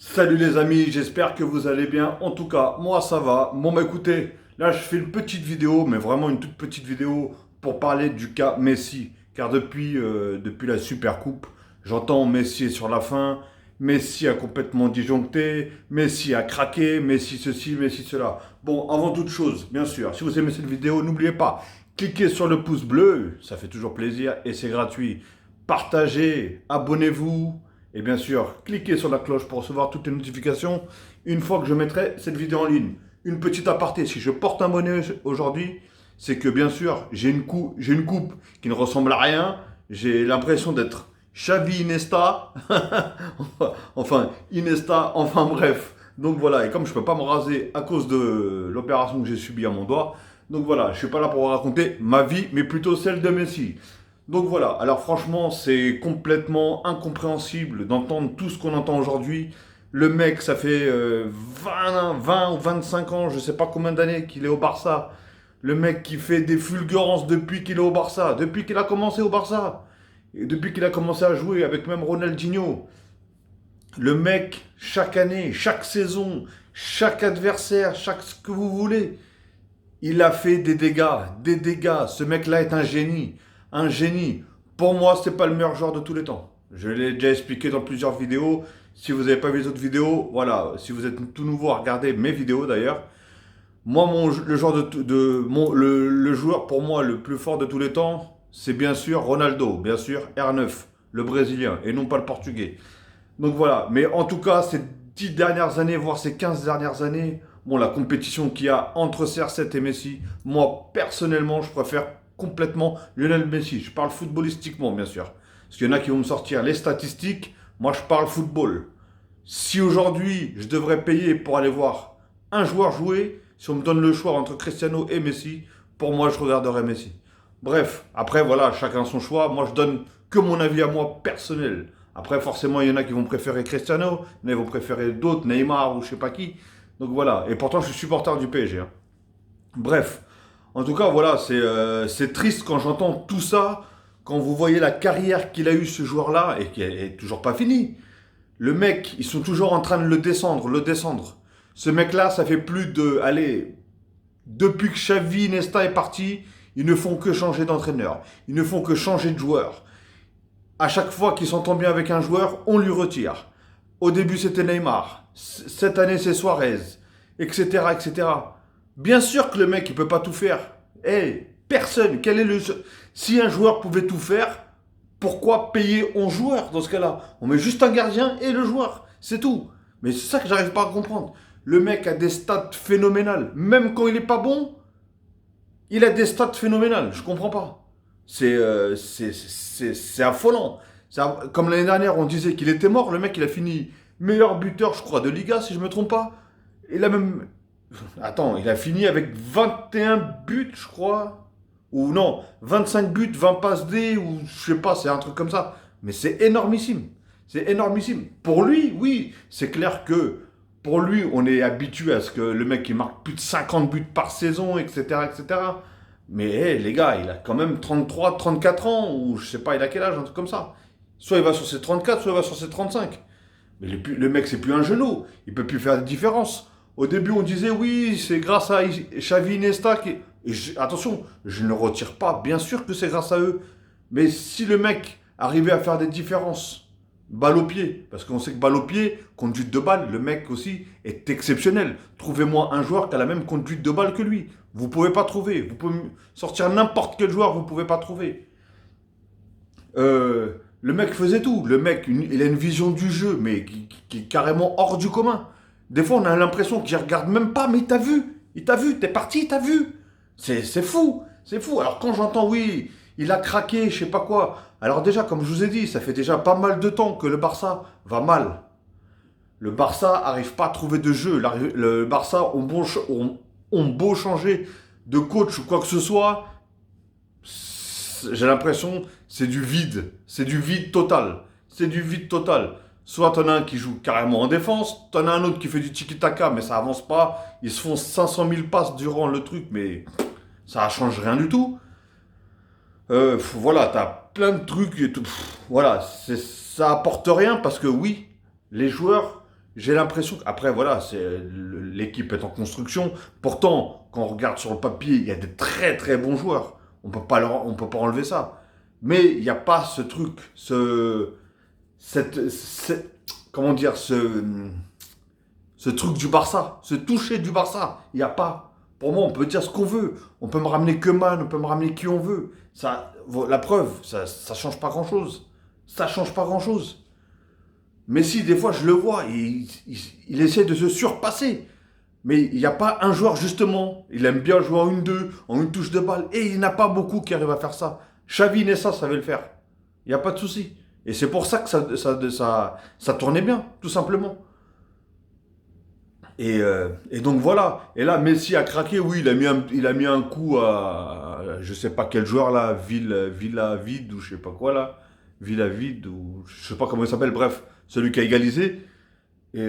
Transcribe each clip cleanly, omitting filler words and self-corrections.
Salut les amis, j'espère que vous allez bien. En tout cas, moi ça va. Bon bah écoutez, là je fais une petite vidéo, mais vraiment une toute petite vidéo pour parler du cas Messi. Car depuis la Super Coupe, j'entends Messi est sur la fin, Messi a complètement disjoncté, Messi a craqué, Messi ceci, Messi cela. Bon, avant toute chose, bien sûr, si vous aimez cette vidéo, n'oubliez pas, cliquez sur le pouce bleu, ça fait toujours plaisir et c'est gratuit. Partagez, abonnez-vous. Et bien sûr, cliquez sur la cloche pour recevoir toutes les notifications une fois que je mettrai cette vidéo en ligne. Une petite aparté, si je porte un bonnet aujourd'hui, c'est que bien sûr, j'ai une coupe qui ne ressemble à rien. J'ai l'impression d'être Xavi Iniesta. Enfin, Iniesta, enfin bref. Donc voilà, et comme je ne peux pas me raser à cause de l'opération que j'ai subie à mon doigt, donc voilà, je ne suis pas là pour vous raconter ma vie, mais plutôt celle de Messi. Donc voilà, alors franchement, c'est complètement incompréhensible d'entendre tout ce qu'on entend aujourd'hui. Le mec, ça fait 20 ou 25 ans, je sais pas combien d'années qu'il est au Barça. Le mec qui fait des fulgurances depuis qu'il est au Barça, depuis qu'il a commencé au Barça. Et depuis qu'il a commencé à jouer avec même Ronaldinho. Le mec, chaque année, chaque saison, chaque adversaire, chaque ce que vous voulez, il a fait des dégâts, des dégâts. Ce mec-là est un génie. Un génie. Pour moi, c'est pas le meilleur joueur de tous les temps. Je l'ai déjà expliqué dans plusieurs vidéos. Si vous n'avez pas vu les autres vidéos, voilà. Si vous êtes tout nouveau à regarder mes vidéos d'ailleurs, moi, le joueur pour moi le plus fort de tous les temps, c'est bien sûr Ronaldo, bien sûr R9, le Brésilien, et non pas le Portugais. Donc voilà, mais en tout cas, ces 10 dernières années, voire ces 15 dernières années, bon, la compétition qu'il y a entre CR7 et Messi, moi, personnellement, je préfère complètement Lionel Messi. Je parle footballistiquement, bien sûr. Parce qu'il y en a qui vont me sortir les statistiques, moi, je parle football. Si aujourd'hui, je devrais payer pour aller voir un joueur jouer, si on me donne le choix entre Cristiano et Messi, pour moi, je regarderais Messi. Bref, après, voilà, chacun son choix. Moi, je donne que mon avis à moi personnel. Après, forcément, il y en a qui vont préférer Cristiano, il y en a qui vont préférer d'autres, Neymar ou je sais pas qui. Donc voilà, et pourtant, je suis supporter du PSG. Hein. Bref, en tout cas, voilà, c'est triste quand j'entends tout ça, quand vous voyez la carrière qu'il a eue ce joueur-là, et qui est toujours pas finie. Le mec, ils sont toujours en train de le descendre, le descendre. Ce mec-là, ça fait plus de... Allez, depuis que Xavi Nesta est parti, ils ne font que changer d'entraîneur. Ils ne font que changer de joueur. À chaque fois qu'il s'entend bien avec un joueur, on lui retire. Au début, c'était Neymar. Cette année, c'est Suarez. Etc., etc. Bien sûr que le mec, il peut pas tout faire. Eh, personne. Quel est le... Si un joueur pouvait tout faire, pourquoi payer 11 joueurs dans ce cas-là? On met juste un gardien et le joueur. C'est tout. Mais c'est ça que j'arrive pas à comprendre. Le mec a des stats phénoménales. Même quand il est pas bon, il a des stats phénoménales. Je comprends pas. C'est affolant. Comme l'année dernière, on disait qu'il était mort. Le mec, il a fini meilleur buteur, je crois, de Liga, si je me trompe pas. Il a même... Attends, il a fini avec 21 buts, je crois. Ou non, 25 buts, 20 passes D, ou je sais pas, c'est un truc comme ça. Mais c'est énormissime. C'est énormissime. Pour lui, oui, c'est clair que pour lui, on est habitué à ce que le mec il marque plus de 50 buts par saison, etc. etc. Mais hey, les gars, il a quand même 33, 34 ans, ou je sais pas, il a quel âge, un truc comme ça. Soit il va sur ses 34, soit il va sur ses 35. Mais le mec, c'est plus un genou. Il peut plus faire de différence. Au début, on disait oui, c'est grâce à Xavi Iniesta qui... Attention, je ne retire pas, bien sûr que c'est grâce à eux. Mais si le mec arrivait à faire des différences, balle au pied, parce qu'on sait que balle au pied, conduite de balle, le mec aussi est exceptionnel. Trouvez-moi un joueur qui a la même conduite de balle que lui. Vous pouvez pas trouver. Vous pouvez sortir n'importe quel joueur, vous pouvez pas trouver. Le mec faisait tout. Le mec, il a une vision du jeu, mais qui est carrément hors du commun. Des fois, on a l'impression qu'il regarde même pas, mais il t'a vu. Il t'a vu, t'es parti, il t'a vu. C'est fou. C'est fou. Alors quand j'entends, oui, il a craqué, je sais pas quoi. Alors déjà, comme je vous ai dit, ça fait déjà pas mal de temps que le Barça va mal. Le Barça arrive pas à trouver de jeu. Le Barça ont beau changer de coach ou quoi que ce soit, j'ai l'impression c'est du vide. C'est du vide total. C'est du vide total. Soit t'en as un qui joue carrément en défense, t'en as un autre qui fait du tiki-taka, mais ça avance pas. Ils se font 500 000 passes durant le truc, mais ça change rien du tout. Voilà, t'as plein de trucs et tout. Voilà, ça apporte rien parce que oui, les joueurs, j'ai l'impression qu'après, voilà, l'équipe est en construction. Pourtant, quand on regarde sur le papier, il y a des très très bons joueurs. On peut pas enlever ça. Mais il n'y a pas ce truc, comment dire, ce truc du Barça, ce toucher du Barça. Il n'y a pas. Pour moi, on peut dire ce qu'on veut. On peut me ramener Koeman, on peut me ramener qui on veut. Ça, la preuve, ça change pas grand-chose. Ça change pas grand-chose. Messi, des fois, je le vois, il essaie de se surpasser. Mais il n'y a pas un joueur, justement, il aime bien jouer en 1-2, en une touche de balle, et il n'y en a pas beaucoup qui arrivent à faire ça. Xavi Nessa savait le faire. Il n'y a pas de souci. Et c'est pour ça que ça tournait bien, tout simplement. Et donc voilà. Et là, Messi a craqué. Oui, il a mis un coup je sais pas quel joueur là, Villa Vide ou je sais pas quoi là, Villa Vide ou je sais pas comment il s'appelle. Bref, celui qui a égalisé. Et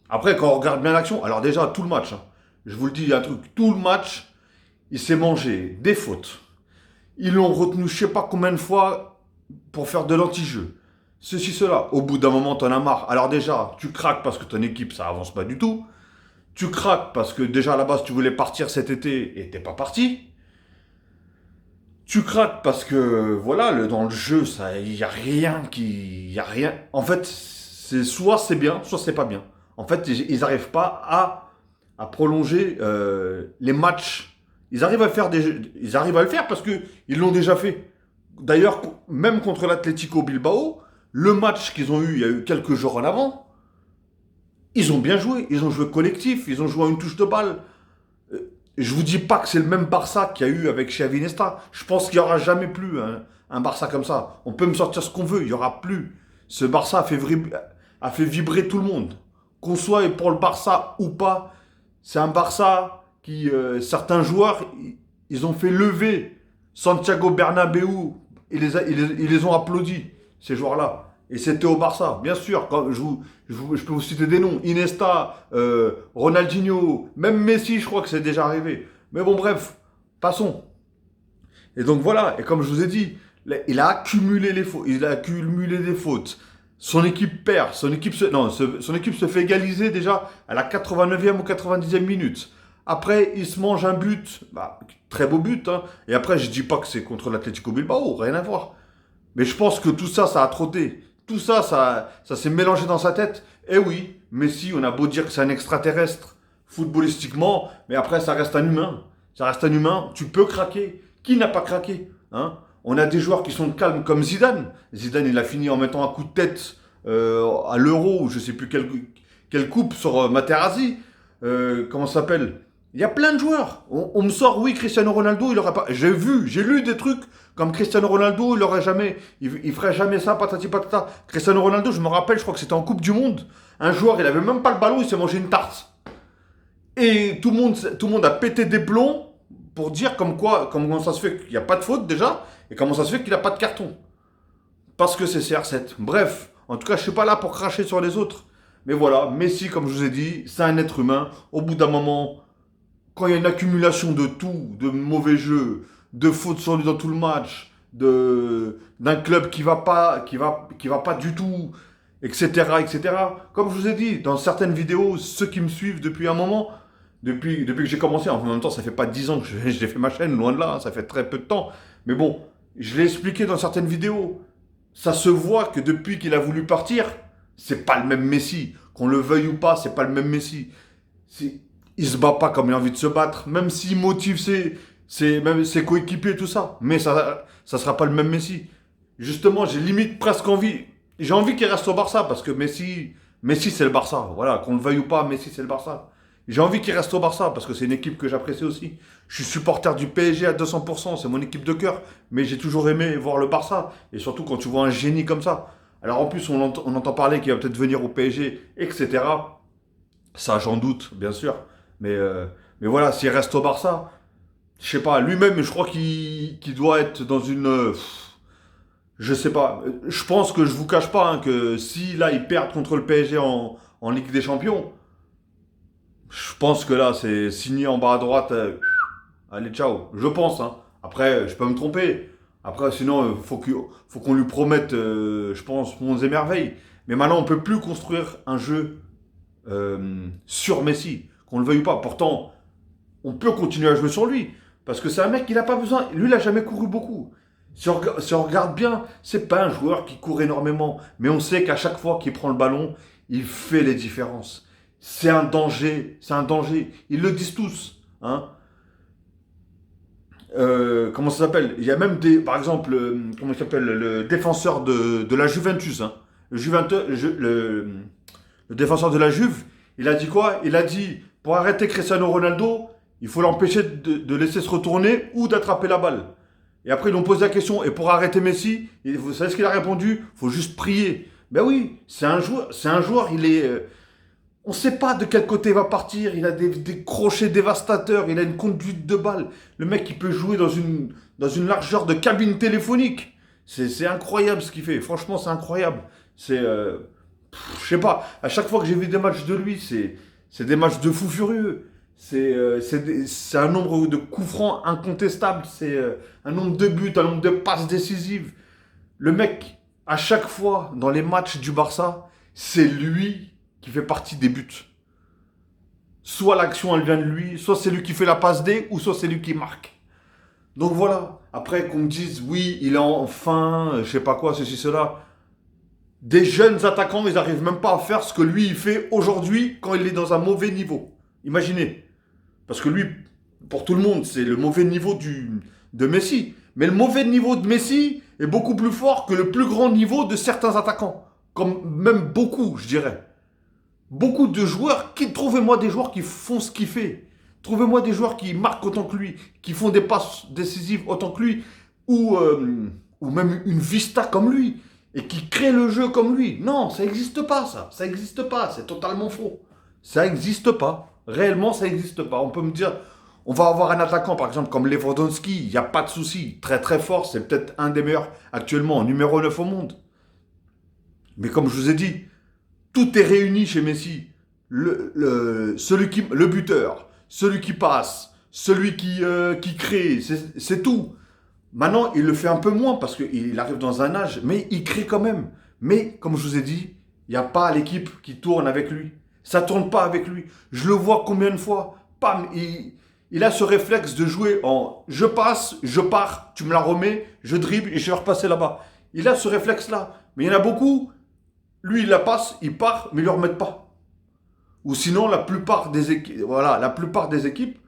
après, quand on regarde bien l'action, alors déjà tout le match, hein, je vous le dis, il y a un truc, tout le match, il s'est mangé des fautes. Ils l'ont retenu je sais pas combien de fois pour faire de l'anti-jeu. Ceci, cela. Au bout d'un moment, t'en as marre. Alors déjà, tu craques parce que ton équipe, ça avance pas du tout. Tu craques parce que déjà à la base, tu voulais partir cet été et t'es pas parti. Tu craques parce que, voilà, dans le jeu, il y a rien qui... Y a rien. En fait, soit c'est bien, soit c'est pas bien. En fait, ils n'arrivent pas à prolonger les matchs. Ils arrivent à faire ils arrivent à le faire parce que ils l'ont déjà fait. D'ailleurs, même contre l'Atlético Bilbao, le match qu'ils ont eu il y a eu quelques jours en avant, ils ont bien joué. Ils ont joué collectif, ils ont joué à une touche de balle. Je vous dis pas que c'est le même Barça qu'il y a eu avec Xavi Nesta. Je pense qu'il n'y aura jamais plus un Barça comme ça. On peut me sortir ce qu'on veut, il n'y aura plus. Ce Barça a fait vibrer tout le monde. Qu'on soit pour le Barça ou pas, c'est un Barça qui, certains joueurs, ils ont fait lever Santiago Bernabéu. Ils les ont applaudis, ces joueurs-là. Et c'était au Barça, bien sûr. Je peux vous citer des noms. Iniesta, Ronaldinho, même Messi, je crois que c'est déjà arrivé. Mais bon, bref, passons. Et donc voilà, et comme je vous ai dit, il a accumulé les fautes. Il a accumulé des fautes. Son équipe perd. Son équipe se fait égaliser déjà à la 89e ou 90e minute. Après, il se mange un but. Bah, très beau but. Hein. Et après, je dis pas que c'est contre l'Atlético Bilbao, rien à voir. Mais je pense que tout ça, ça a trotté. Tout ça, ça s'est mélangé dans sa tête. Et oui, Messi, on a beau dire que c'est un extraterrestre footballistiquement, mais après, ça reste un humain. Ça reste un humain. Tu peux craquer. Qui n'a pas craqué, hein? On a des joueurs qui sont calmes comme Zidane. Zidane, il a fini en mettant un coup de tête à l'Euro, ou je sais plus quelle coupe sur Materazzi. Comment ça s'appelle? Il y a plein de joueurs. On me sort, oui, Cristiano Ronaldo, il aurait pas. J'ai lu des trucs comme Cristiano Ronaldo, il ferait jamais ça, patati patata. Cristiano Ronaldo, je me rappelle, je crois que c'était en Coupe du Monde. Un joueur, il avait même pas le ballon, il s'est mangé une tarte. Et tout le monde a pété des plombs pour dire comment ça se fait qu'il n'y a pas de faute déjà, et comment ça se fait qu'il n'a pas de carton. Parce que c'est CR7. Bref, en tout cas, je suis pas là pour cracher sur les autres. Mais voilà, Messi, comme je vous ai dit, c'est un être humain. Au bout d'un moment, quand il y a une accumulation de tout, de mauvais jeux, de fautes sur lui dans tout le match, d'un club qui va pas du tout, etc., etc. Comme je vous ai dit, dans certaines vidéos, ceux qui me suivent depuis un moment, depuis que j'ai commencé, en même temps, ça fait pas 10 ans que j'ai fait ma chaîne, loin de là, hein, ça fait très peu de temps. Mais bon, je l'ai expliqué dans certaines vidéos. Ça se voit que depuis qu'il a voulu partir, c'est pas le même Messi. Qu'on le veuille ou pas, c'est pas le même Messi. Il se bat pas comme il a envie de se battre, même s'il motive même ses coéquipiers et tout ça. Mais ça sera pas le même Messi. Justement, j'ai limite presque envie. J'ai envie qu'il reste au Barça parce que Messi c'est le Barça. Voilà, qu'on le veuille ou pas, Messi c'est le Barça. J'ai envie qu'il reste au Barça parce que c'est une équipe que j'apprécie aussi. Je suis supporter du PSG à 200%, c'est mon équipe de cœur. Mais j'ai toujours aimé voir le Barça. Et surtout quand tu vois un génie comme ça. Alors en plus, on entend parler qu'il va peut-être venir au PSG, etc. Ça, j'en doute, bien sûr. Mais voilà, s'il reste au Barça, je sais pas, lui-même, je crois qu'il doit être dans une... je sais pas. Je pense que je vous cache pas hein, que si là, ils perdent contre le PSG en Ligue des Champions, je pense que là, c'est signé en bas à droite. Allez, ciao. Je pense. Hein. Après, je peux me tromper. Après, sinon, faut qu'on lui promette, je pense, monts et merveilles. Mais maintenant, on ne peut plus construire un jeu sur Messi, qu'on le veuille ou pas. Pourtant, on peut continuer à jouer sur lui. Parce que c'est un mec qui n'a pas besoin. Lui, il n'a jamais couru beaucoup. Si on regarde bien, c'est pas un joueur qui court énormément. Mais on sait qu'à chaque fois qu'il prend le ballon, il fait les différences. C'est un danger. C'est un danger. Ils le disent tous. Hein. Comment ça s'appelle? Il y a même des. Par exemple, comment il s'appelle? Le défenseur de la Juventus. Hein. Le défenseur de la Juve, il a dit quoi? Il a dit, pour arrêter Cristiano Ronaldo, il faut l'empêcher de laisser se retourner ou d'attraper la balle. Et après, ils lui ont posé la question, et pour arrêter Messi, vous savez ce qu'il a répondu? Il faut juste prier. Ben oui, c'est un joueur, il est... on ne sait pas de quel côté il va partir, il a des crochets dévastateurs, il a une conduite de balle. Le mec, il peut jouer dans une largeur de cabine téléphonique. C'est incroyable ce qu'il fait, franchement, c'est incroyable. C'est... je sais pas, à chaque fois que j'ai vu des matchs de lui, c'est des matchs de fou furieux. C'est un nombre de coups francs incontestables, c'est un nombre de buts, un nombre de passes décisives. Le mec, à chaque fois, dans les matchs du Barça, c'est lui qui fait partie des buts. Soit l'action, elle vient de lui, soit c'est lui qui fait la passe D, ou soit c'est lui qui marque. Donc voilà, après qu'on me dise, oui, il est enfin, je sais pas quoi, ceci, cela. Des jeunes attaquants, ils n'arrivent même pas à faire ce que lui, il fait aujourd'hui quand il est dans un mauvais niveau. Imaginez. Parce que lui, pour tout le monde, c'est le mauvais niveau de Messi. Mais le mauvais niveau de Messi est beaucoup plus fort que le plus grand niveau de certains attaquants. Comme même beaucoup, je dirais. Beaucoup de joueurs, trouvez-moi des joueurs qui font ce qu'il fait. Trouvez-moi des joueurs qui marquent autant que lui, qui font des passes décisives autant que lui, ou même une vista comme lui, et qui créent le jeu comme lui. Non, ça n'existe pas, ça. Ça n'existe pas, c'est totalement faux. Ça n'existe pas. Réellement, ça n'existe pas. On peut me dire, on va avoir un attaquant, par exemple, comme Lewandowski, il n'y a pas de souci. Très très fort, c'est peut-être un des meilleurs actuellement, numéro 9 au monde. Mais comme je vous ai dit, tout est réuni chez Messi. Le buteur, celui qui passe, celui qui crée, c'est tout. Maintenant, il le fait un peu moins parce qu'il arrive dans un âge, mais il crée quand même. Mais, comme je vous ai dit, il n'y a pas l'équipe qui tourne avec lui. Ça ne tourne pas avec lui. Je le vois combien de fois. Pam, il a ce réflexe de jouer en je passe, je pars, tu me la remets, je dribble et je vais repasser là-bas. Il a ce réflexe-là. Mais il y en a beaucoup, lui il la passe, il part, mais ils ne le remettent pas. Ou sinon, la plupart des équipes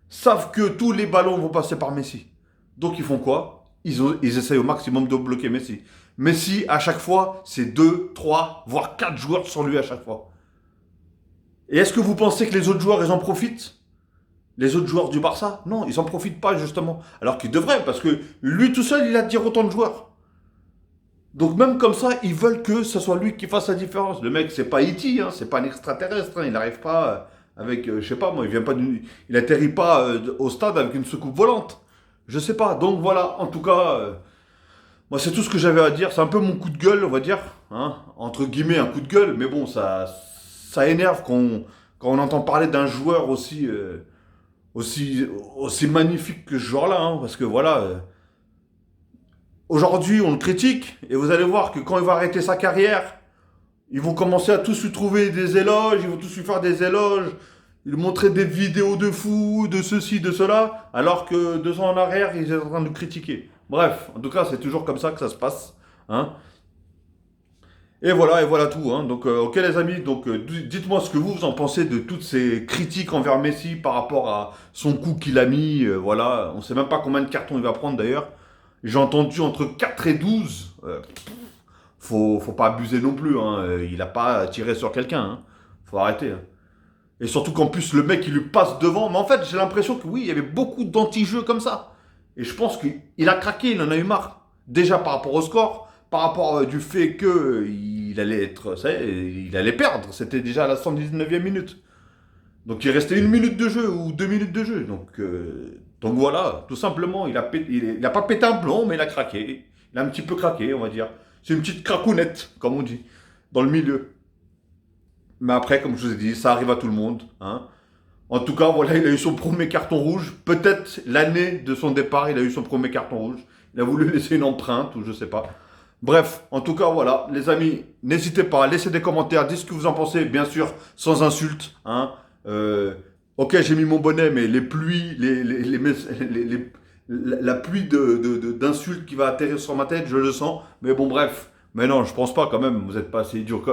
savent que tous les ballons vont passer par Messi. Donc ils font quoi? Ils essayent au maximum de bloquer Messi. Messi, à chaque fois, c'est 2, 3, voire 4 joueurs sur lui à chaque fois. Et est-ce que vous pensez que les autres joueurs, ils en profitent? Les autres joueurs du Barça? Non, ils n'en profitent pas justement. Alors qu'ils devraient, parce que lui tout seul, il attire autant de joueurs. Donc même comme ça, ils veulent que ce soit lui qui fasse la différence. Le mec, c'est pas E.T., hein, c'est pas un extraterrestre. Hein, il n'arrive pas avec, je sais pas moi, il atterrit pas au stade avec une soucoupe volante. Je sais pas. Donc voilà, en tout cas, moi c'est tout ce que j'avais à dire. C'est un peu mon coup de gueule, on va dire. Hein, entre guillemets, un coup de gueule. Mais bon, ça énerve quand on entend parler d'un joueur aussi magnifique que ce joueur-là. Hein, parce que voilà, aujourd'hui on le critique. Et vous allez voir que quand il va arrêter sa carrière, ils vont commencer à tous lui trouver des éloges. Ils vont tous lui faire des éloges. Ils montraient des vidéos de fou, de ceci, de cela, alors que 2 ans en arrière, ils étaient en train de nous critiquer. Bref, en tout cas, c'est toujours comme ça que ça se passe. Hein. Et voilà tout. Hein. Donc, ok les amis, donc dites-moi ce que vous en pensez de toutes ces critiques envers Messi par rapport à son coup qu'il a mis. Voilà, on ne sait même pas combien de cartons il va prendre d'ailleurs. J'ai entendu entre 4 et 12. Faut pas abuser non plus. Hein. Il n'a pas tiré sur quelqu'un. Hein. Faut arrêter. Hein. Et surtout qu'en plus, le mec, il lui passe devant. Mais en fait, j'ai l'impression que oui, il y avait beaucoup d'anti-jeux comme ça. Et je pense qu'il a craqué, il en a eu marre. Déjà par rapport au score, par rapport du fait qu'il allait être, il allait perdre. C'était déjà à la 119e minute. Donc il restait 1 minute de jeu ou 2 minutes de jeu. Donc voilà, tout simplement, il a pas pété un plomb, mais il a craqué. Il a un petit peu craqué, on va dire. C'est une petite cracounette, comme on dit, dans le milieu. Mais après, comme je vous ai dit, ça arrive à tout le monde. Hein. En tout cas, voilà, il a eu son premier carton rouge. Peut-être l'année de son départ, il a eu son premier carton rouge. Il a voulu laisser une empreinte, ou je sais pas. Bref, en tout cas, voilà, les amis, n'hésitez pas à laisser des commentaires, dites ce que vous en pensez, bien sûr, sans insultes. Hein. Euh, ok, j'ai mis mon bonnet, mais les pluies, la pluie d'insultes qui va atterrir sur ma tête, je le sens. Mais bon, bref. Mais non, je pense pas quand même, vous n'êtes pas assez idiot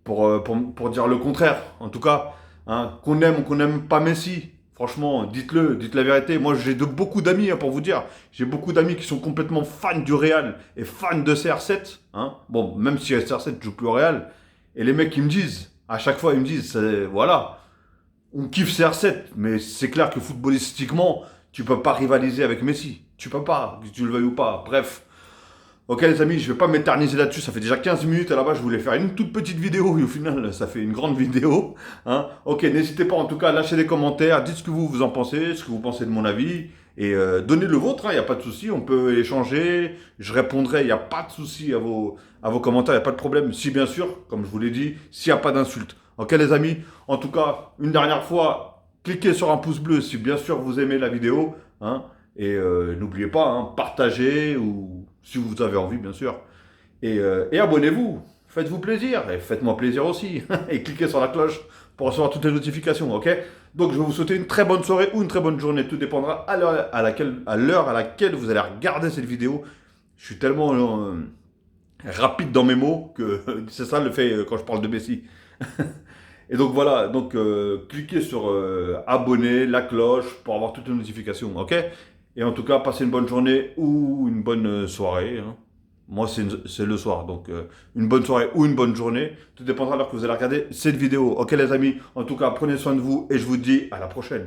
pour dire le contraire. En tout cas, hein, qu'on aime ou qu'on n'aime pas Messi, franchement, dites-le, dites la vérité. Moi, j'ai beaucoup d'amis, hein, pour vous dire. J'ai beaucoup d'amis qui sont complètement fans du Real et fans de CR7. Hein. Bon, même si CR7 joue plus au Real. Et les mecs, ils me disent, à chaque fois, ils me disent, voilà, on kiffe CR7, mais c'est clair que footballistiquement, tu peux pas rivaliser avec Messi. Tu peux pas, que tu le veuilles ou pas. Bref. Ok les amis, je vais pas m'éterniser là-dessus, ça fait déjà 15 minutes à la base, je voulais faire une toute petite vidéo et au final ça fait une grande vidéo. Hein. Ok, n'hésitez pas en tout cas à lâcher des commentaires, dites ce que vous en pensez, ce que vous pensez de mon avis et donnez le vôtre, il n'y a pas de souci, on peut échanger, je répondrai, il n'y a pas de souci à vos commentaires, il n'y a pas de problème, si bien sûr, comme je vous l'ai dit, s'il n'y a pas d'insultes. Ok les amis, en tout cas, une dernière fois, cliquez sur un pouce bleu si bien sûr vous aimez la vidéo. Hein. Et n'oubliez pas, hein, partagez ou si vous avez envie, bien sûr. Et abonnez-vous. Faites-vous plaisir. Et faites-moi plaisir aussi. Et cliquez sur la cloche pour recevoir toutes les notifications, ok? Donc, je vais vous souhaiter une très bonne soirée ou une très bonne journée. Tout dépendra à l'heure à laquelle vous allez regarder cette vidéo. Je suis tellement rapide dans mes mots que c'est ça le fait quand je parle de Messi. Et donc voilà, donc cliquez sur abonner, la cloche pour avoir toutes les notifications, ok? Et en tout cas, passez une bonne journée ou une bonne soirée. Hein. Moi, c'est le soir, donc une bonne soirée ou une bonne journée. Tout dépendra de l'heure que vous allez regarder cette vidéo. Ok les amis, en tout cas, prenez soin de vous et je vous dis à la prochaine.